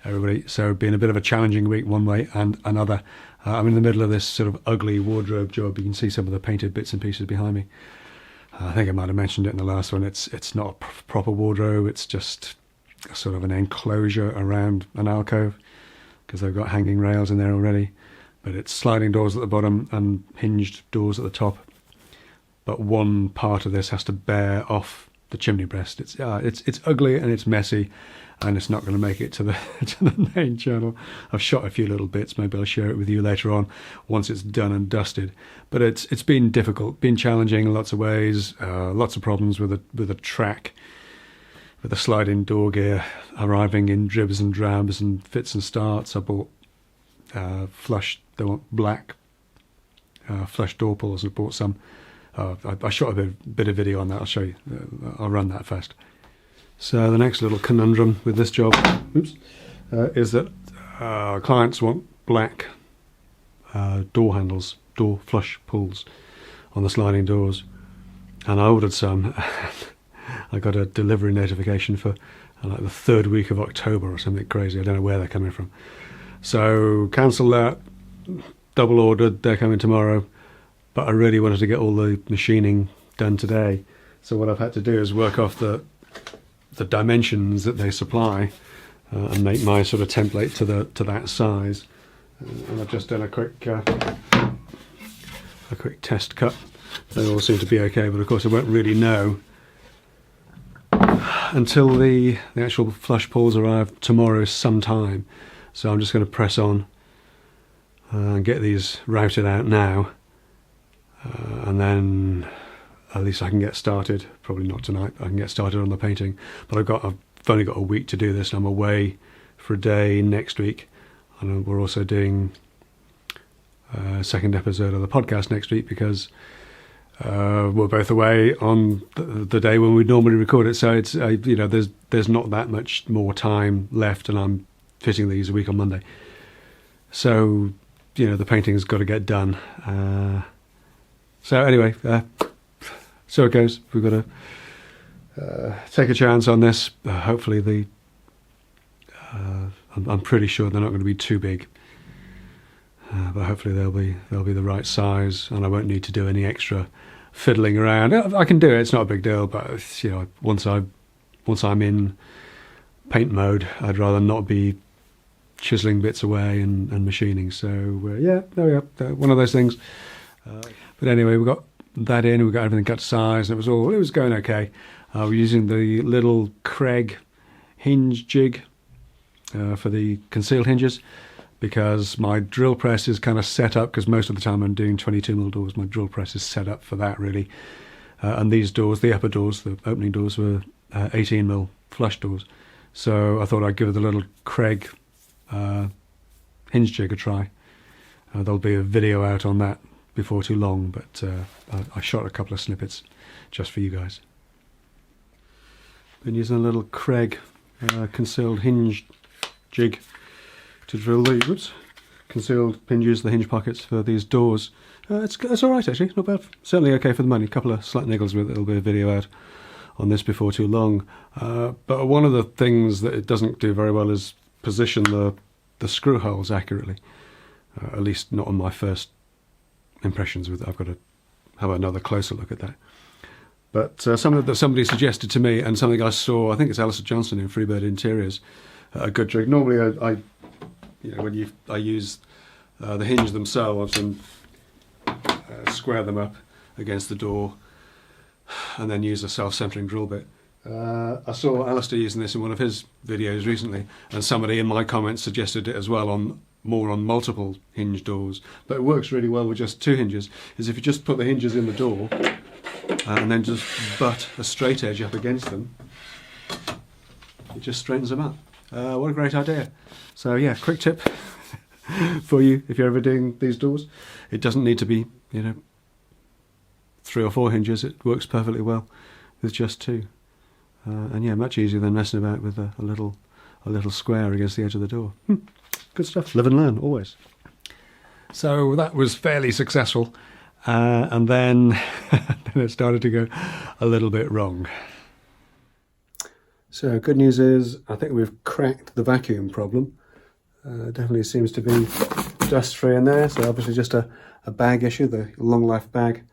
everybody. So been a bit of a challenging week one way and another. I'm in the middle of this sort of ugly wardrobe job. You can see some of the painted bits and pieces behind me. I think I might have mentioned it in the last one. It's not a proper wardrobe. It's just sort of an enclosure around an alcove because they've got hanging rails in there already. But it's sliding doors at the bottom and hinged doors at the top. But one part of this has to bear off the chimney breast. It's ugly and it's messy, and it's not going to make it to the to the main channel. I've shot a few little bits. Maybe I'll share it with you later on once it's done and dusted. But it's been difficult, been challenging in lots of ways. Lots of problems with a track, with the sliding door gear arriving in dribs and drabs and fits and starts. I bought flush. They want black flush door pulls. I bought some. I shot a bit of video on that. I'll show you. I'll run that first. So the next little conundrum with this job, is that clients want black door handles, door flush pulls on the sliding doors, and I ordered some. I got a delivery notification for like the 3rd week of October or something crazy. I don't know where they're coming from. So cancel that. Double ordered. They're coming tomorrow. But I really wanted to get all the machining done today. So what I've had to do is work off the dimensions that they supply and make my sort of template to that size. And I've just done a quick test cut. They all seem to be okay, but of course I won't really know until the actual flush pulls arrive tomorrow sometime. So I'm just going to press on and get these routed out now. And then at least I can get started. Probably not tonight. I can get started on the painting. But I've only got a week to do this. And I'm away for a day next week. And we're also doing a second episode of the podcast next week because we're both away on the day when we normally record it. So it's there's not that much more time left, and I'm fitting these a week on Monday. So the painting's got to get done. So anyway, so it goes. We've got to take a chance on this. Hopefully I'm pretty sure they're not going to be too big, but hopefully they'll be the right size, and I won't need to do any extra fiddling around. I can do it. It's not a big deal, but once I'm in paint mode, I'd rather not be chiseling bits away and machining. So there we are. One of those things. But anyway, we got that in. We got everything cut to size, and it was going okay. We're using the little Craig hinge jig for the concealed hinges because my drill press is kind of set up, because most of the time I'm doing 22mm doors. My drill press is set up for that really. And these doors, the upper doors, the opening doors, were 18mm flush doors. So I thought I'd give the little Craig hinge jig a try. There'll be a video out on that before too long, but I shot a couple of snippets just for you guys. Been using a little Craig concealed hinge jig to drill the concealed hinges, the hinge pockets for these doors. It's all right actually, not bad. Certainly okay for the money. A couple of slight niggles with it. There'll be a video out on this before too long. But one of the things that it doesn't do very well is position the screw holes accurately. At least not on my first impressions with it. I've got to have another closer look at that. But something that somebody suggested to me, and something I saw, I think it's Alistair Johnson in Freebird Interiors, a good trick. Normally I use the hinge themselves and square them up against the door and then use a self-centering drill bit. I saw Alistair using this in one of his videos recently, and somebody in my comments suggested it as well more on multiple hinge doors, but it works really well with just 2 hinges. Is if you just put the hinges in the door and then just butt a straight edge up against them, it just straightens them up. What a great idea. So yeah, quick tip for you if you're ever doing these doors. It doesn't need to be 3 or 4 hinges. It works perfectly well with just 2. And yeah, much easier than messing about with a little square against the edge of the door. Good stuff. Live and learn, always. So that was fairly successful. And then it started to go a little bit wrong. So good news is I think we've cracked the vacuum problem. Definitely seems to be dust free in there, so obviously just a bag issue. The long life bag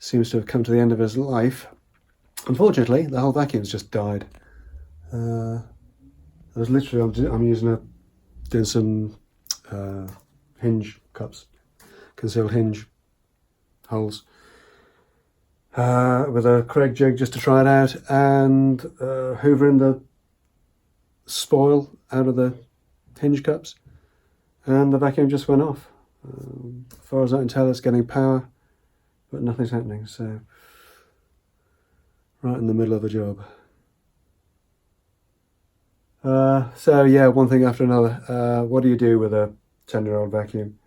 seems to have come to the end of its life. Unfortunately, the whole vacuum's just died. I was literally, I'm doing some hinge cups, concealed hinge holes, with a Craig jig just to try it out, and hoovering the spoil out of the hinge cups, and the vacuum just went off. As far as I can tell, it's getting power, but nothing's happening, so right in the middle of the job. So yeah, one thing after another. What do you do with a 10-year-old vacuum?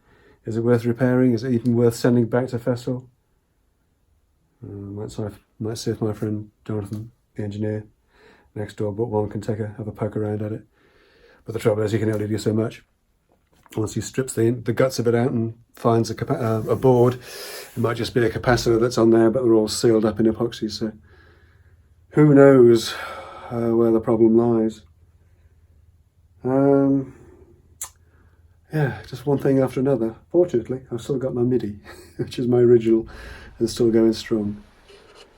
Is it worth repairing? Is it even worth sending back to Festool? Might see if my friend Jonathan, the engineer next door, but one can have a poke around at it. But the trouble is, you can only do so much. Once he strips the guts of it out and finds a board, it might just be a capacitor that's on there, but they're all sealed up in epoxy. So who knows where the problem lies? Yeah, just one thing after another. Fortunately, I've still got my MIDI, which is my original, and still going strong.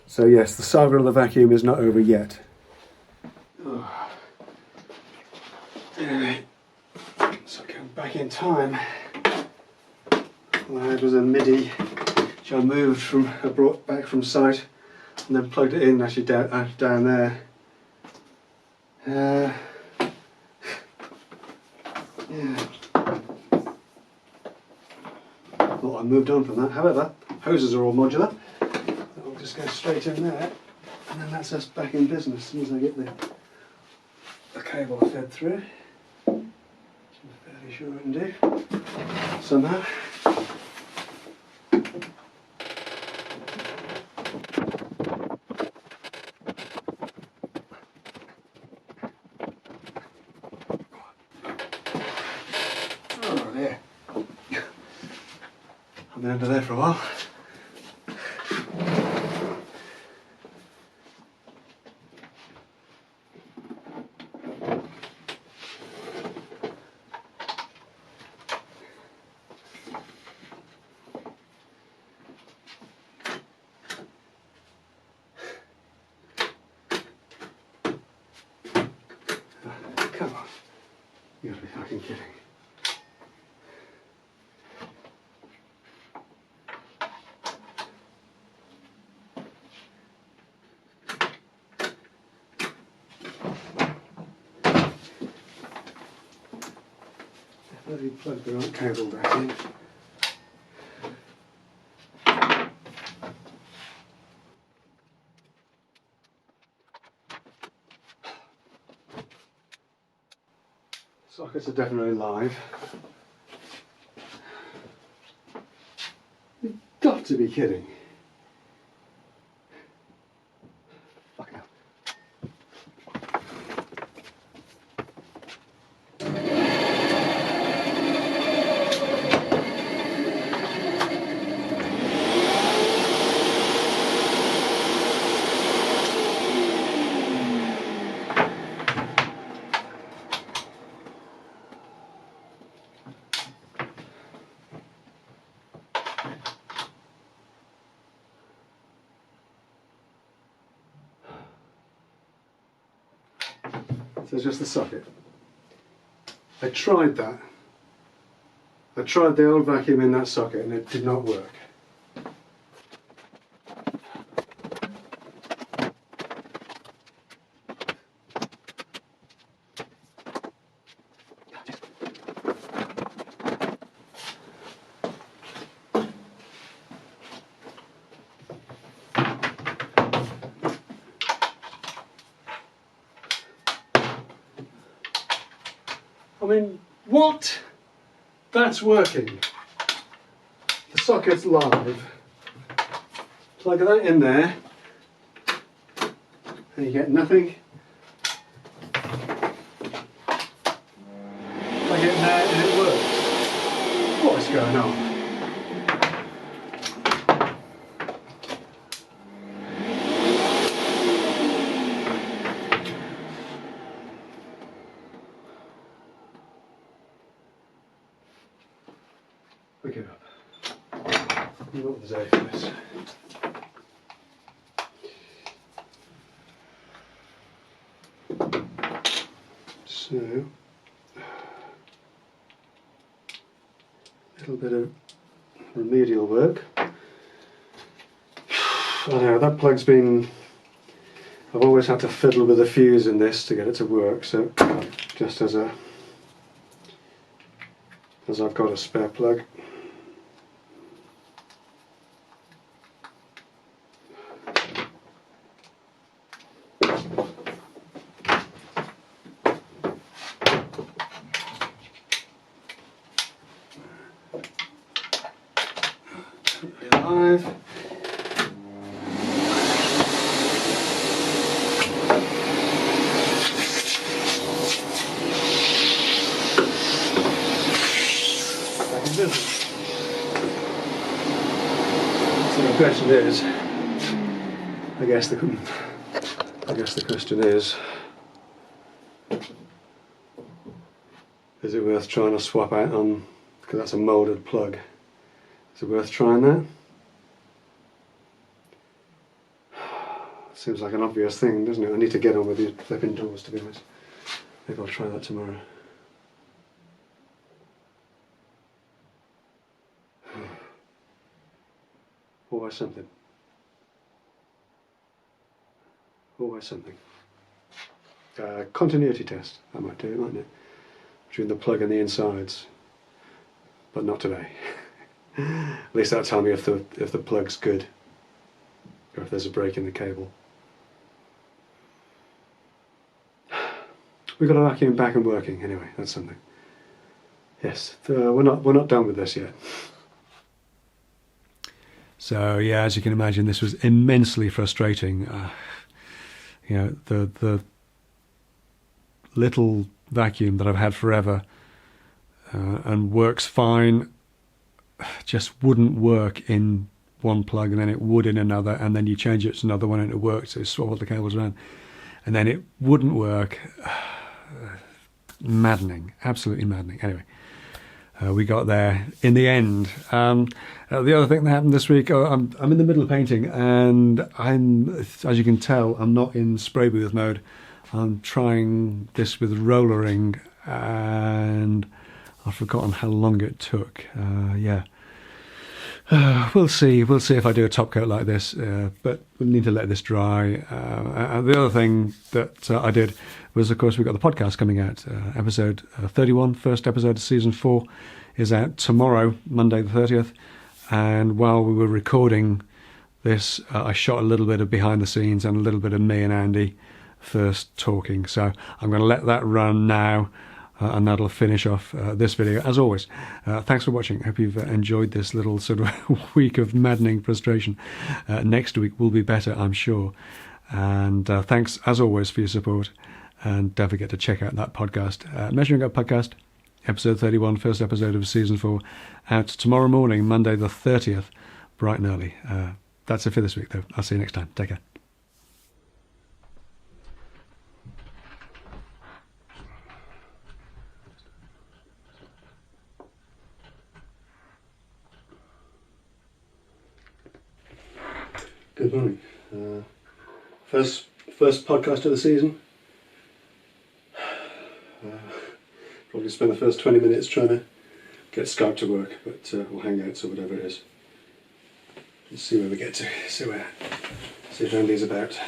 So yes, the saga of the vacuum is not over yet. Oh. Anyway, so going back in time, all I had was a MIDI, which I brought back from site, and then plugged it in actually down there. Yeah. Thought I moved on from that. However, hoses are all modular. I'll just go straight in there, and then that's us back in business as soon as I get the cable fed through. I'm fairly sure I can do somehow. Oh dear. I've been under there for a while. Come on. You gotta be fucking kidding. Bloody plug the right cable back in. Sockets are definitely live. You've got to be kidding. Fuck out. So it's just the socket. I tried that. I tried the old vacuum in that socket and it did not work. I mean, what? That's working. The socket's live. Plug that in there, and you get nothing. Plug it in there and it works. What's going on? Not the day for this. So, a little bit of remedial work. I know that plug's been, I've always had to fiddle with the fuse in this to get it to work, so just as I've got a spare plug. Live. So the question is, I guess the question is it worth trying to swap out on, because that's a moulded plug, is it worth trying that? Seems like an obvious thing, doesn't it? I need to get on with these flipping doors, to be honest. Maybe I'll try that tomorrow. Always something. Always something. Continuity test, I might do it, mightn't it? Between the plug and the insides. But not today. At least that'll tell me if the plug's good. Or if there's a break in the cable. We got a vacuum back and working anyway, that's something. Yes, we're not done with this yet. So yeah, as you can imagine, this was immensely frustrating. You know, the little vacuum that I've had forever and works fine just wouldn't work in one plug, and then it would in another, and then you change it to another one and it works, so you swap all the cables around, and then it wouldn't work. Maddening, absolutely maddening. Anyway, we got there in the end. The other thing that happened this week, I'm in the middle of painting, and as you can tell, I'm not in spray booth mode. I'm trying this with rollering, and I've forgotten how long it took. Yeah. We'll see if I do a top coat like this, but we need to let this dry. The other thing that I did was, of course, we've got the podcast coming out. Episode 31, first episode of season 4, is out tomorrow, Monday the 30th. And while we were recording this, I shot a little bit of behind the scenes and a little bit of me and Andy first talking. So I'm going to let that run now. And that'll finish off this video. As always, thanks for watching. I hope you've enjoyed this little sort of week of maddening frustration. Next week will be better, I'm sure. And thanks, as always, for your support. And don't forget to check out that podcast, Measuring Up Podcast, episode 31, first episode of season 4, out tomorrow morning, Monday the 30th, bright and early. That's it for this week, though. I'll see you next time. Take care. Good morning. First podcast of the season. Probably spend the first 20 minutes trying to get Skype to work, but we'll hang out, so whatever it is. Let's see where we get to. See if Andy's about.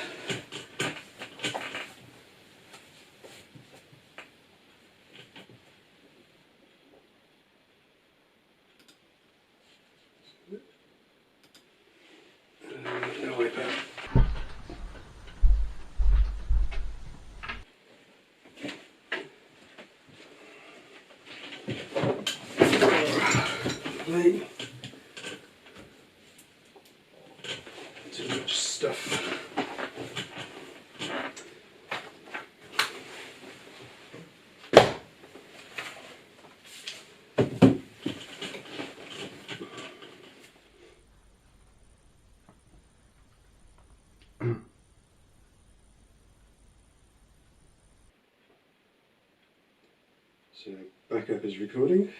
No way back. Too much stuff. So backup is recording.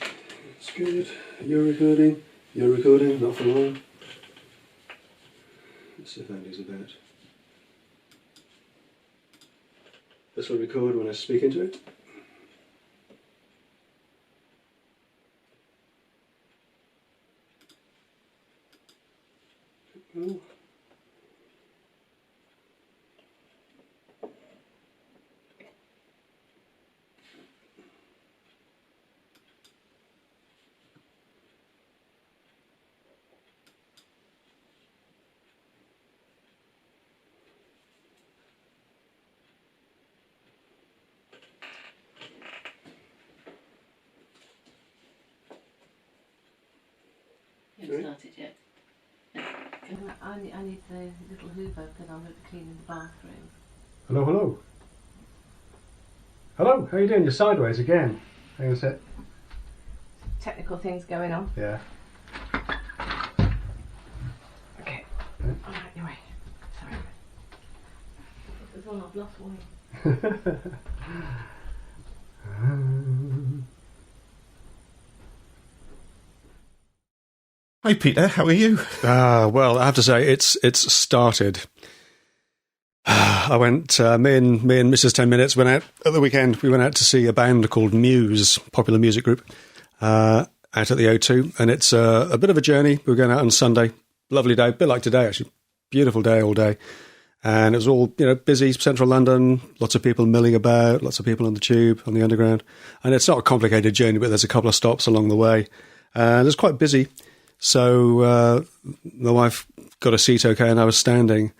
Let's Good. You're recording. You're recording, not for long. Let's see if Andy's about. This will record when I speak into it. Oh. You haven't started yet. I need the little hoover because I'm going to be cleaning the bathroom. Hello, hello. Hello, how you doing? You're sideways again. Hang on a sec. Technical things going on. Yeah. Okay. Yeah. All right, your way. Sorry. There's one I've lost one. Hi Peter, how are you? Well, I have to say, it's started. I went, me and Mrs. 10 Minutes went out at the weekend. We went out to see a band called Muse, popular music group, out at the O2. And it's a bit of a journey. We were going out on Sunday. Lovely day, a bit like today, actually. Beautiful day all day. And it was all, busy, central London, lots of people milling about, lots of people on the tube, on the underground. And it's not a complicated journey, but there's a couple of stops along the way. And it's quite busy. So my wife got a seat okay, and I was standing,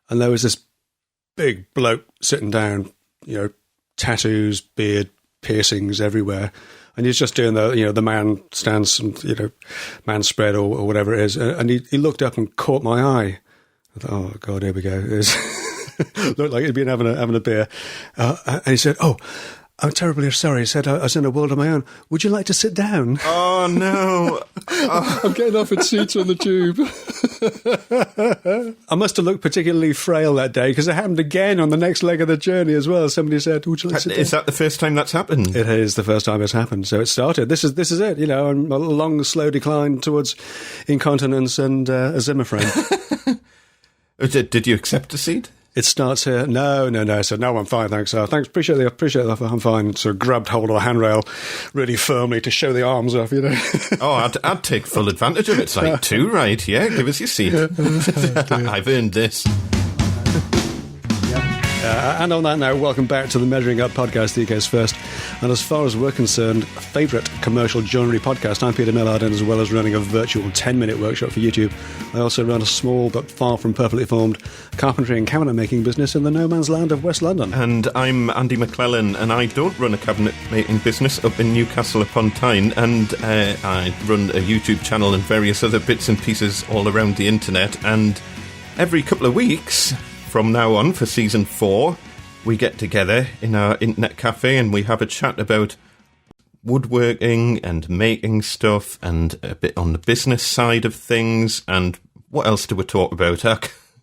and there was this big bloke sitting down, tattoos, beard, piercings everywhere, and he's just doing the man stance and man spread or whatever it is, and he looked up and caught my eye. I thought, oh God, here we go. Looked like he'd been having a beer, and he said, "Oh, I'm terribly sorry." He said, "I was in a world of my own. Would you like to sit down?" Oh no. I'm getting offered seats on the tube. I must have looked particularly frail that day because it happened again on the next leg of the journey as well. Somebody said, "Would you like to sit down?" Is that the first time that's happened? It is the first time it's happened. So it started. This is it, and a long, slow decline towards incontinence and a Zimmer frame. Did you accept a seat? It starts here. No. I said, "No, I'm fine, thanks. Thanks, appreciate the offer. I'm fine." So grabbed hold of the handrail really firmly to show the arms off, Oh, I'd take full advantage of it. It's like, too right, yeah, give us your seat. I've earned this. And on that note, welcome back to the Measuring Up podcast, the UK's first, and as far as we're concerned, favourite commercial joinery podcast. I'm Peter Millard, and as well as running a virtual 10-minute workshop for YouTube, I also run a small but far from perfectly formed carpentry and cabinet making business in the no man's land of West London. And I'm Andy McClellan, and I don't run a cabinet making business up in Newcastle upon Tyne, and I run a YouTube channel and various other bits and pieces all around the internet, and every couple of weeks from now on, for season 4, we get together in our internet cafe and we have a chat about woodworking and making stuff and a bit on the business side of things. And what else do we talk about? I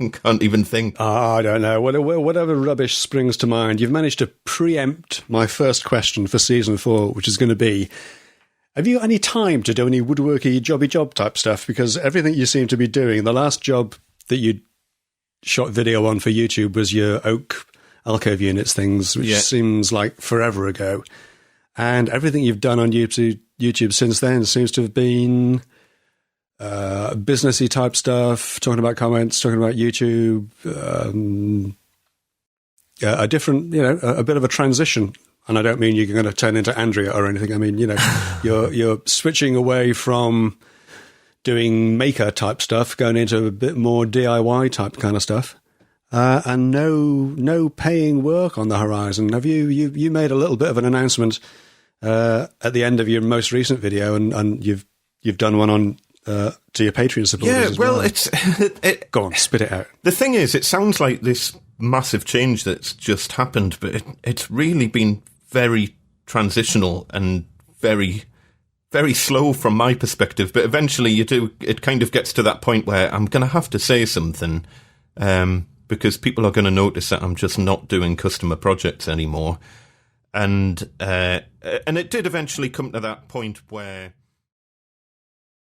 can't even think. I don't know. Whatever rubbish springs to mind. You've managed to preempt my first question for season 4, which is going to be, have you got any time to do any woodworky jobby job type stuff? Because everything you seem to be doing, the last job that you shot video on for YouTube was your oak alcove units things, which seems like forever ago. And everything you've done on YouTube since then seems to have been businessy type stuff, talking about comments, talking about YouTube, a different, a bit of a transition. And I don't mean you're going to turn into Andrea or anything. I mean, you're switching away from doing maker type stuff, going into a bit more DIY type kind of stuff, and no paying work on the horizon. Have you made a little bit of an announcement at the end of your most recent video, and you've done one on to your Patreon supporters as well? It's go on, spit it out. The thing is, it sounds like this massive change that's just happened, but it's really been very transitional and very slow from my perspective, but eventually it kind of gets to that point where I'm going to have to say something, because people are going to notice that I'm just not doing customer projects anymore. And it did eventually come to that point where